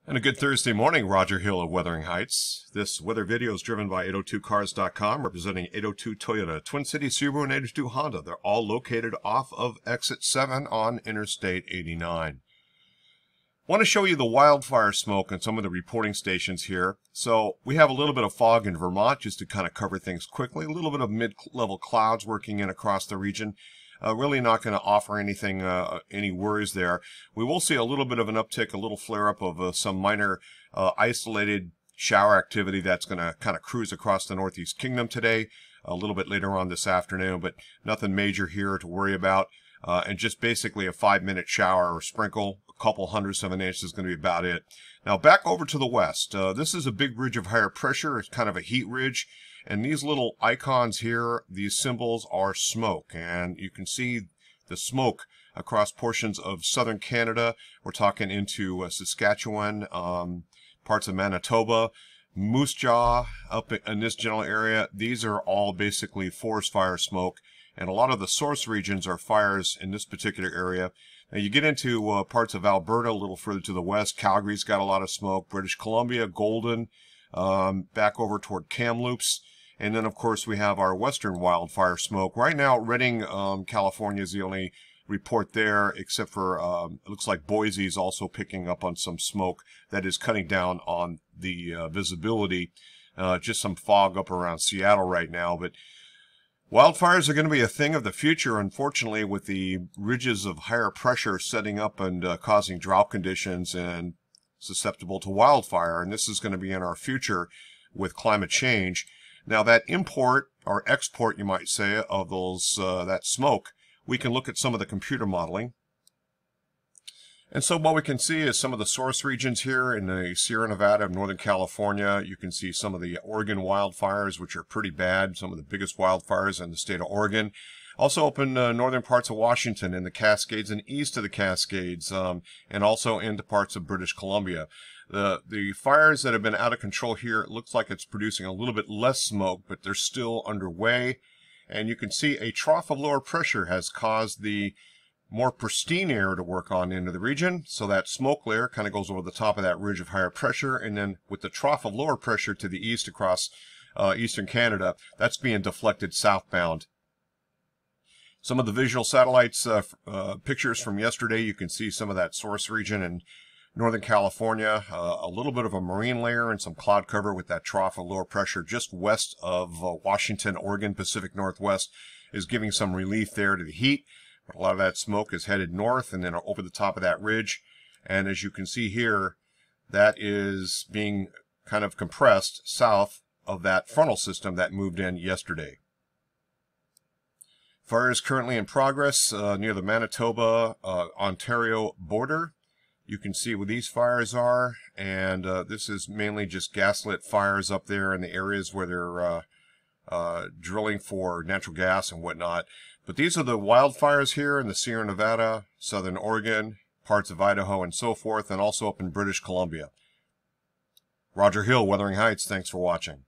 And a good Thursday morning, Roger Hill of Wuthering Heights. This weather video is driven by 802cars.com, representing 802 Toyota, Twin Cities Subaru, and 802 Honda. They're all located off of Exit 7 on Interstate 89. I want to show you the wildfire smoke and some of the reporting stations here. So we have a little bit of fog in Vermont, just to kind of cover things quickly. A little bit of mid-level clouds working in across the region. Really not going to offer anything, any worries there. We will see a little bit of an uptick, a little flare-up of some minor isolated shower activity that's going to kind of cruise across the Northeast Kingdom today, a little bit later on this afternoon, but nothing major here to worry about. And just basically a 5-minute shower or sprinkle, a couple hundredths of an inch is going to be about it. Now back over to the west. This is a big ridge of higher pressure. It's kind of a heat ridge. And these little icons here, these symbols are smoke. And you can see the smoke across portions of southern Canada. We're talking into Saskatchewan, parts of Manitoba, Moose Jaw, up in this general area. These are all basically forest fire smoke. And a lot of the source regions are fires in this particular area. Now you get into parts of Alberta, a little further to the west. Calgary's got a lot of smoke. British Columbia, Golden, back over toward Kamloops. And then, of course, we have our western wildfire smoke. Right now, Redding, California is the only report there, except for it looks like Boise is also picking up on some smoke that is cutting down on the visibility. Just some fog up around Seattle right now. But wildfires are going to be a thing of the future, unfortunately, with the ridges of higher pressure setting up and causing drought conditions and susceptible to wildfire. And this is going to be in our future with climate change. Now that import, or export you might say, of those that smoke, we can look at some of the computer modeling. And so what we can see is some of the source regions here in the Sierra Nevada of Northern California. You can see some of the Oregon wildfires, which are pretty bad, some of the biggest wildfires in the state of Oregon. Also up in northern parts of Washington, in the Cascades and east of the Cascades, and also into parts of British Columbia. The fires that have been out of control here, it looks like it's producing a little bit less smoke, but they're still underway. And you can see a trough of lower pressure has caused the more pristine air to work on into the region. So that smoke layer kind of goes over the top of that ridge of higher pressure. And then with the trough of lower pressure to the east across eastern Canada, that's being deflected southbound. Some of the visual satellites pictures from yesterday, you can see some of that source region in Northern California, a little bit of a marine layer and some cloud cover with that trough of lower pressure just west of Washington, Oregon, Pacific Northwest is giving some relief there to the heat. But a lot of that smoke is headed north and then over the top of that ridge. And as you can see here, that is being kind of compressed south of that frontal system that moved in yesterday. Fire is currently in progress near the Manitoba-Ontario border. You can see what these fires are, and this is mainly just gaslit fires up there in the areas where they're drilling for natural gas and whatnot. But these are the wildfires here in the Sierra Nevada, southern Oregon, parts of Idaho, and so forth, and also up in British Columbia. Roger Hill, Wuthering Heights, thanks for watching.